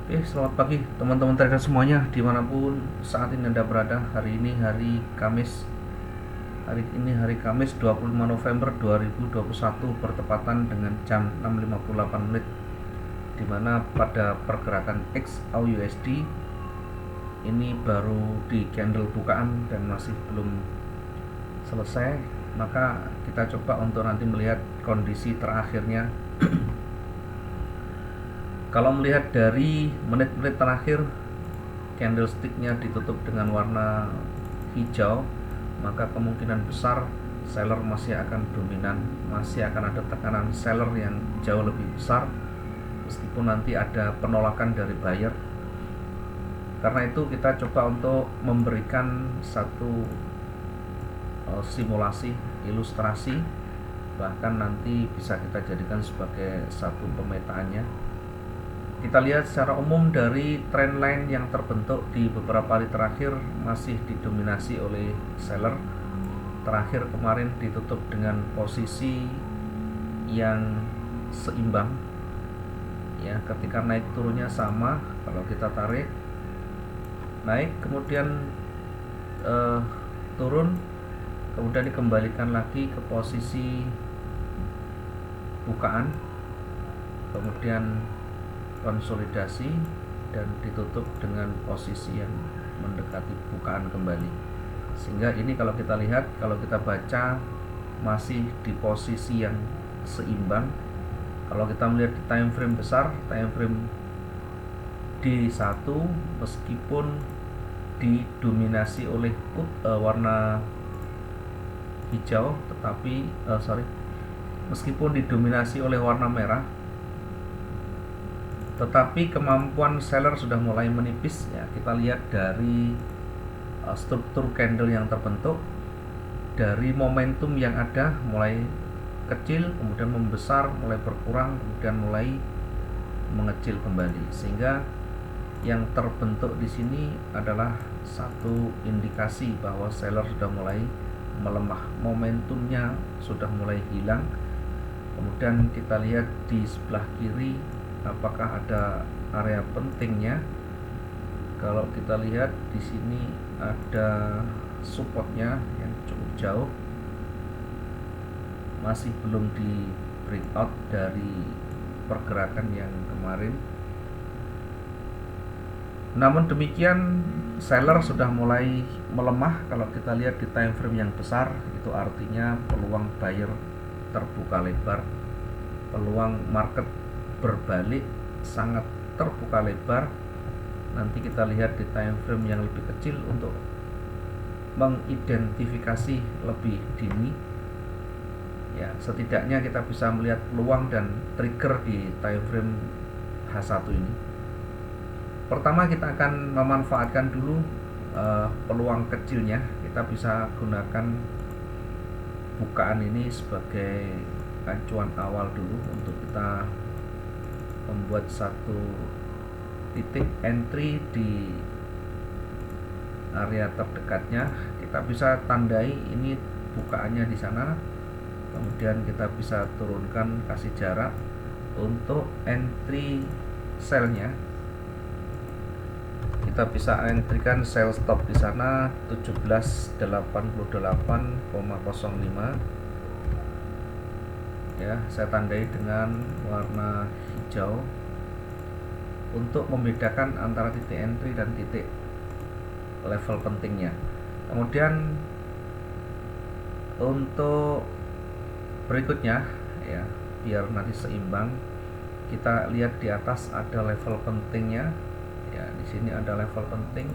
Oke, selamat pagi teman-teman trader semuanya dimanapun saat ini Anda berada. Hari ini hari Kamis. Hari ini hari Kamis 25 November 2021 bertepatan dengan jam 6.58 menit, dimana pada pergerakan XAUUSD ini baru di candle bukaan dan masih belum selesai. Maka kita coba untuk nanti melihat kondisi terakhirnya. Kalau melihat dari menit-menit terakhir, candlesticknya ditutup dengan warna hijau, maka kemungkinan besar seller masih akan dominan, masih akan ada tekanan seller yang jauh lebih besar meskipun nanti ada penolakan dari buyer. Karena itu kita coba untuk memberikan satu simulasi, ilustrasi, bahkan nanti bisa kita jadikan sebagai satu pemetaannya. Kita lihat secara umum dari trendline yang terbentuk di beberapa hari terakhir masih didominasi oleh seller. Terakhir kemarin ditutup dengan posisi yang seimbang, ya, ketika naik turunnya sama. Kalau kita tarik naik, kemudian turun, kemudian dikembalikan lagi ke posisi bukaan, kemudian konsolidasi dan ditutup dengan posisi yang mendekati bukaan kembali. Sehingga ini kalau kita lihat, kalau kita baca masih di posisi yang seimbang. Kalau kita melihat di time frame besar, time frame D1, meskipun didominasi oleh warna hijau, tetapi meskipun didominasi oleh warna merah, tetapi kemampuan seller sudah mulai menipis, ya. Kita lihat dari struktur candle yang terbentuk, dari momentum yang ada mulai kecil, kemudian membesar, mulai berkurang, kemudian mulai mengecil kembali, sehingga yang terbentuk di sini adalah satu indikasi bahwa seller sudah mulai melemah, momentumnya sudah mulai hilang. Kemudian kita lihat di sebelah kiri, apakah ada area pentingnya. Kalau kita lihat di sini ada supportnya yang cukup jauh, masih belum di breakout dari pergerakan yang kemarin. Namun demikian, seller sudah mulai melemah. Kalau kita lihat di time frame yang besar, itu artinya peluang buyer terbuka lebar, peluang market berbalik sangat terbuka lebar. Nanti kita lihat di time frame yang lebih kecil untuk mengidentifikasi lebih dini, ya. Setidaknya kita bisa melihat peluang dan trigger di time frame H1 ini. Pertama kita akan memanfaatkan dulu peluang kecilnya. Kita bisa gunakan bukaan ini sebagai acuan awal dulu untuk kita membuat satu titik entry di area terdekatnya. Kita bisa tandai ini bukaannya di sana, kemudian kita bisa turunkan, kasih jarak untuk entry sell-nya. Kita bisa entrykan sell stop di sana 1788,05, ya. Saya tandai dengan warna hijau untuk membedakan antara titik entry dan titik level pentingnya. Kemudian untuk berikutnya, ya, biar nanti seimbang, kita lihat di atas ada level pentingnya, ya. Di sini ada level penting.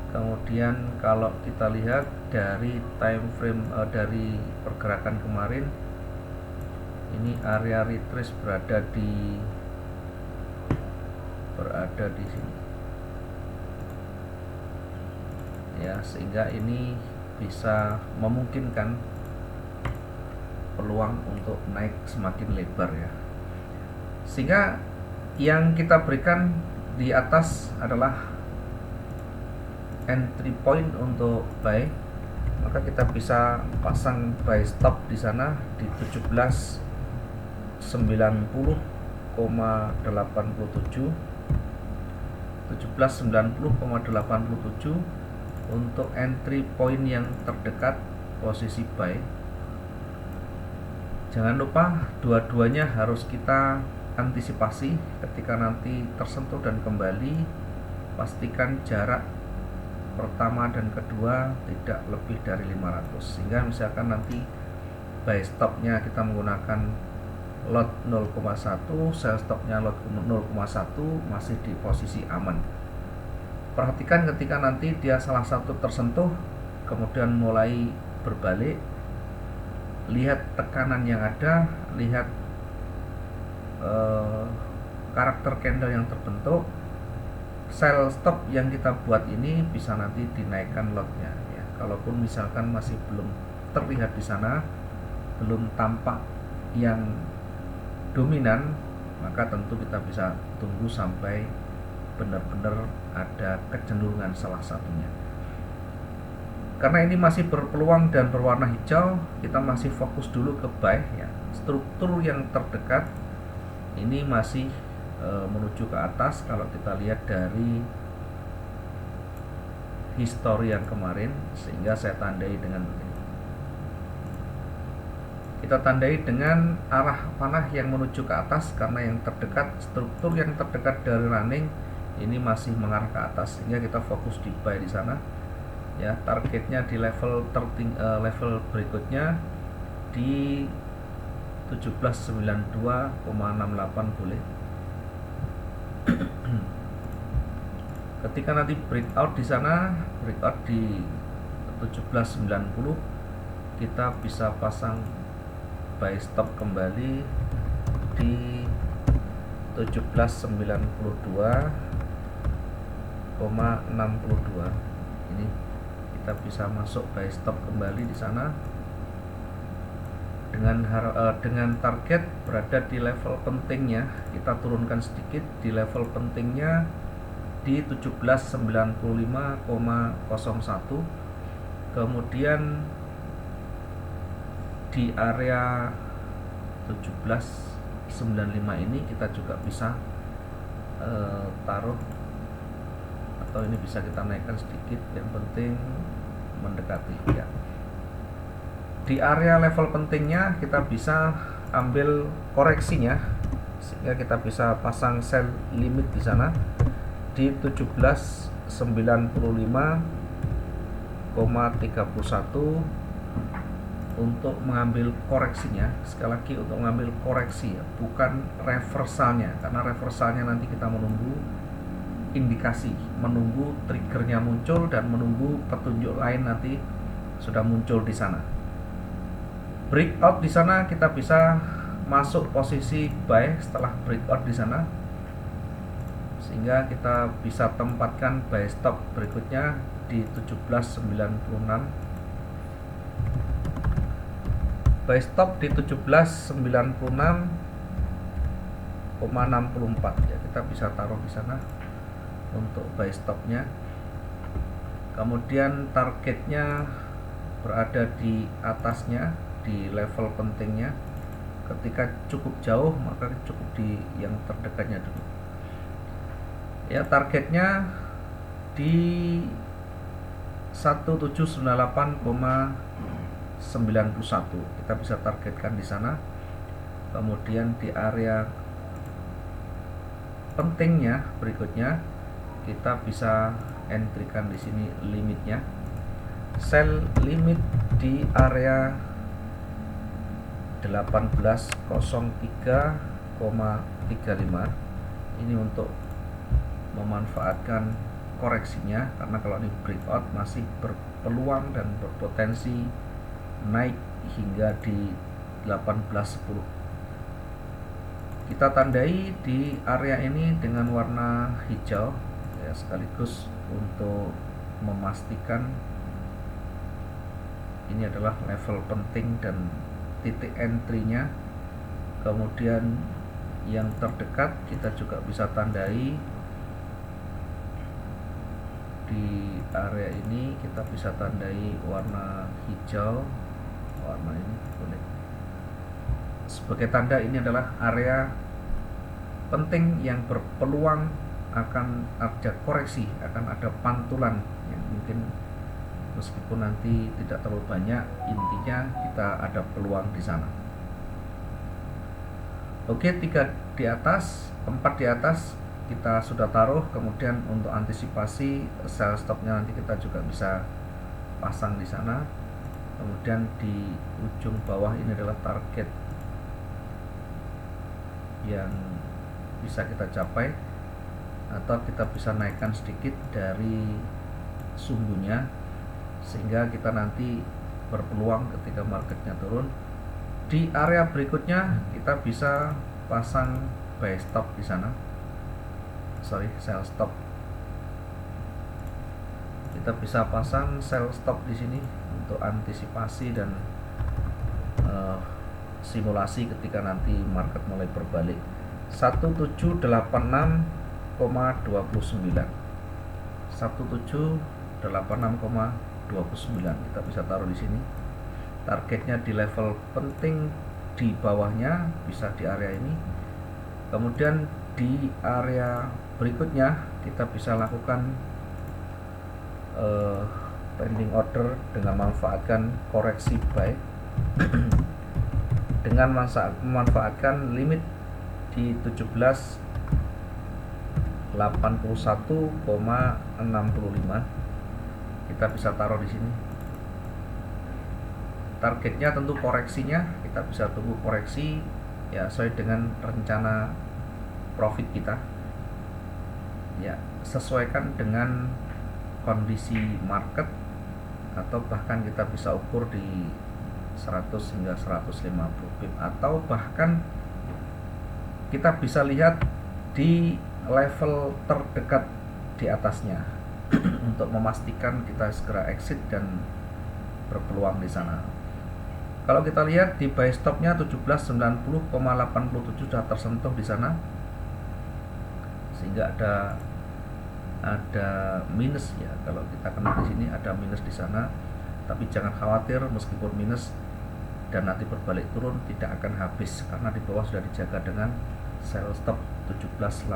Kemudian kalau kita lihat dari time frame dari pergerakan kemarin, ini area retrace berada di sini, ya, sehingga ini bisa memungkinkan peluang untuk naik semakin lebar, ya. Sehingga yang kita berikan di atas adalah entry point untuk buy, maka kita bisa pasang buy stop di sana di 1790,87. 1790,87 untuk entry point yang terdekat posisi buy. Jangan lupa dua-duanya harus kita antisipasi. Ketika nanti tersentuh dan kembali, pastikan jarak pertama dan kedua tidak lebih dari 500, sehingga misalkan nanti buy stopnya kita menggunakan lot 0,1, sell stopnya lot 0,1, masih di posisi aman. Perhatikan ketika nanti dia salah satu tersentuh kemudian mulai berbalik, lihat tekanan yang ada, lihat karakter candle yang terbentuk. Sell stop yang kita buat ini bisa nanti dinaikkan lotnya ya. Kalaupun misalkan masih belum terlihat di sana, belum tampak yang dominan, maka tentu kita bisa tunggu sampai benar-benar ada kecenderungan salah satunya. Karena ini masih berpeluang dan berwarna hijau, kita masih fokus dulu ke buy ya. Struktur yang terdekat ini masih menuju ke atas. Kalau kita lihat dari histori yang kemarin, sehingga saya tandai dengan ini. Kita tandai dengan arah panah yang menuju ke atas, karena yang terdekat, struktur yang terdekat dari running ini masih mengarah ke atas, sehingga kita fokus di buy di sana ya. Targetnya di level level berikutnya di 1792,68 boleh. Ketika nanti breakout di sana, breakout di 1790, kita bisa pasang buy stop kembali di 1792,62. Ini kita bisa masuk buy stop kembali di sana dengan target berada di level pentingnya. Kita turunkan sedikit di level pentingnya di 1795,01. Kemudian di area 1795 ini kita juga bisa taruh, atau ini bisa kita naikkan sedikit, yang penting mendekati ya. Di area level pentingnya kita bisa ambil koreksinya, sehingga kita bisa pasang sell limit di sana di 1795,31 untuk mengambil koreksinya. Sekali lagi, untuk mengambil koreksi ya, bukan reversalnya, karena reversalnya nanti kita menunggu indikasi, menunggu triggernya muncul dan menunggu petunjuk lain nanti sudah muncul di sana. Breakout di sana kita bisa masuk posisi buy setelah breakout di sana, sehingga kita bisa tempatkan buy stop berikutnya di 1796. Buy stop di 1796,64 ya, kita bisa taruh di sana untuk buy stopnya. Kemudian targetnya berada di atasnya, di level pentingnya. Ketika cukup jauh, maka cukup di yang terdekatnya dulu ya. Targetnya di 1798,91 kita bisa targetkan di sana. Kemudian di area pentingnya berikutnya kita bisa entrykan di sini limitnya, sell limit di area 1803,35. ini untuk memanfaatkan koreksinya, karena kalau ini breakout masih berpeluang dan berpotensi naik hingga di 1810. Kita tandai di area ini dengan warna hijau ya, sekaligus untuk memastikan ini adalah level penting dan titik entry-nya. Kemudian yang terdekat kita juga bisa tandai di area ini, kita bisa tandai warna hijau, warna ini boleh sebagai tanda ini adalah area penting yang berpeluang akan ada koreksi, akan ada pantulan yang mungkin meskipun nanti tidak terlalu banyak, intinya kita ada peluang di sana. Oke, 3 di atas, 4 di atas kita sudah taruh. Kemudian untuk antisipasi sell stopnya nanti kita juga bisa pasang di sana. Kemudian di ujung bawah ini adalah target yang bisa kita capai, atau kita bisa naikkan sedikit dari sumbunya sehingga kita nanti berpeluang ketika marketnya turun. Di area berikutnya kita bisa pasang buy stop di sana, sell stop. Kita bisa pasang sell stop di sini untuk antisipasi dan simulasi ketika nanti market mulai berbalik. 1786,29 kita bisa taruh di sini. Targetnya di level penting di bawahnya, bisa di area ini. Kemudian di area berikutnya kita bisa lakukan pending order dengan memanfaatkan koreksi buy dengan memanfaatkan limit di 1781,65 kita bisa taruh di sini. Targetnya tentu koreksinya kita bisa tunggu koreksi ya sesuai dengan rencana profit kita ya, sesuaikan dengan kondisi market, atau bahkan kita bisa ukur di 100 hingga 150 pip, atau bahkan kita bisa lihat di level terdekat di atasnya untuk memastikan kita segera exit dan berpeluang di sana. Kalau kita lihat di buy stopnya 1790,87 sudah tersentuh di sana, sehingga ada minus ya. Kalau kita kena di sini ada minus di sana, tapi jangan khawatir, meskipun minus dan nanti berbalik turun tidak akan habis karena di bawah sudah dijaga dengan sell stop 1788.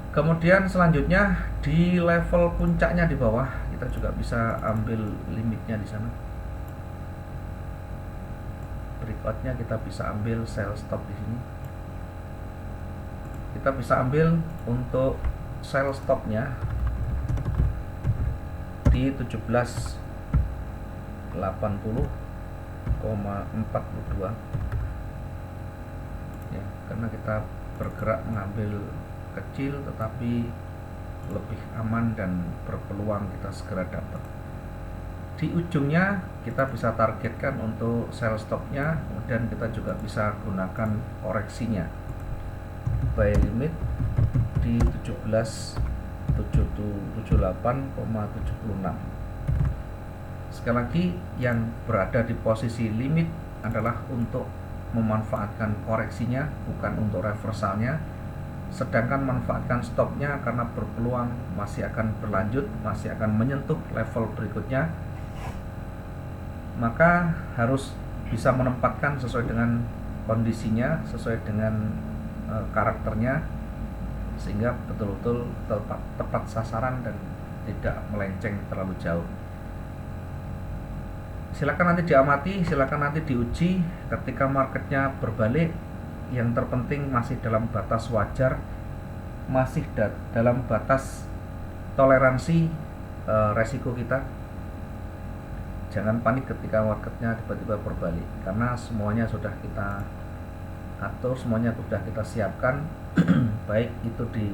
Kemudian selanjutnya di level puncaknya di bawah kita juga bisa ambil limitnya di sana. Breakoutnya kita bisa ambil sell stop di sini. Kita bisa ambil untuk sell stopnya di 1780,42 ya, karena kita bergerak mengambil kecil tetapi lebih aman dan berpeluang kita segera dapat. Di ujungnya kita bisa targetkan untuk sell stopnya, kemudian kita juga bisa gunakan koreksinya. Buy limit di 1778,76. Sekali lagi, yang berada di posisi limit adalah untuk memanfaatkan koreksinya, bukan untuk reversalnya. Sedangkan manfaatkan stopnya karena berpeluang masih akan berlanjut, masih akan menyentuh level berikutnya, maka harus bisa menempatkan sesuai dengan kondisinya, sesuai dengan karakternya, sehingga betul-betul tepat sasaran dan tidak melenceng terlalu jauh. Silakan nanti diamati, silakan nanti diuji ketika marketnya berbalik. Yang terpenting masih dalam batas wajar, masih dalam batas toleransi resiko kita. Jangan panik ketika marketnya tiba-tiba berbalik, karena semuanya sudah kita atur, semuanya sudah kita siapkan baik itu di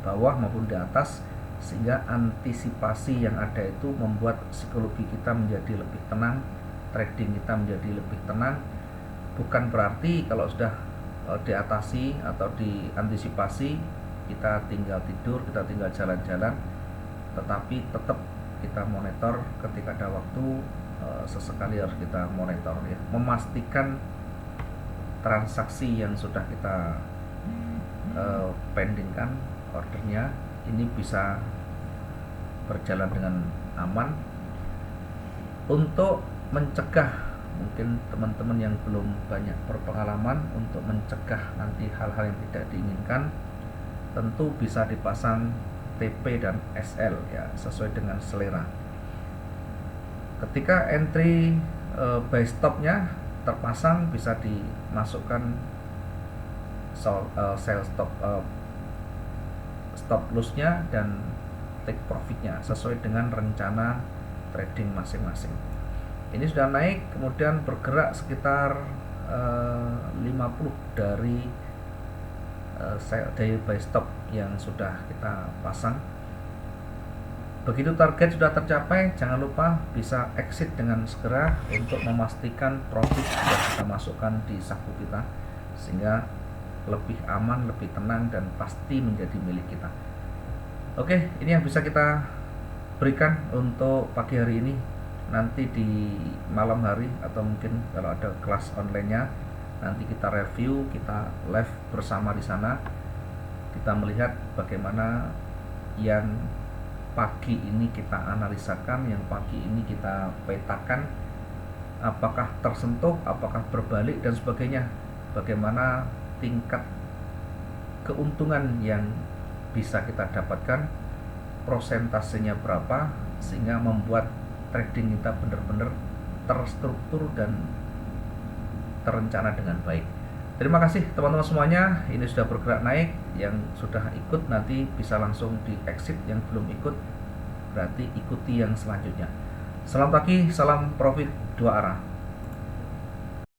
bawah maupun di atas, sehingga antisipasi yang ada itu membuat psikologi kita menjadi lebih tenang, trading kita menjadi lebih tenang. Bukan berarti kalau sudah diatasi atau diantisipasi kita tinggal tidur, kita tinggal jalan-jalan, tetapi tetap kita monitor ketika ada waktu, sesekali harus kita monitor ya, memastikan transaksi yang sudah kita pendingkan ordernya ini bisa berjalan dengan aman. Untuk mencegah, mungkin teman-teman yang belum banyak berpengalaman, untuk mencegah nanti hal-hal yang tidak diinginkan, tentu bisa dipasang TP dan SL ya, sesuai dengan selera. Ketika entry buy stopnya terpasang, bisa dimasukkan sell stop lossnya dan take profitnya sesuai dengan rencana trading masing-masing. Ini sudah naik, kemudian bergerak sekitar 50 dari buy stop yang sudah kita pasang. Begitu target sudah tercapai, jangan lupa bisa exit dengan segera untuk memastikan profit sudah kita masukkan di saku kita, sehingga lebih aman, lebih tenang, dan pasti menjadi milik kita. Oke, ini yang bisa kita berikan untuk pagi hari ini. Nanti di malam hari atau mungkin kalau ada kelas online-nya, nanti kita review, kita live bersama di sana. Kita melihat bagaimana yang pagi ini kita analisakan, yang pagi ini kita petakan, apakah tersentuh, apakah berbalik, dan sebagainya. Bagaimana tingkat keuntungan yang bisa kita dapatkan, prosentasenya berapa, sehingga membuat trading kita benar-benar terstruktur dan terencana dengan baik. Terima kasih teman-teman semuanya. Ini sudah bergerak naik. Yang sudah ikut nanti bisa langsung di exit, yang belum ikut berarti ikuti yang selanjutnya. Selamat pagi, salam profit dua arah.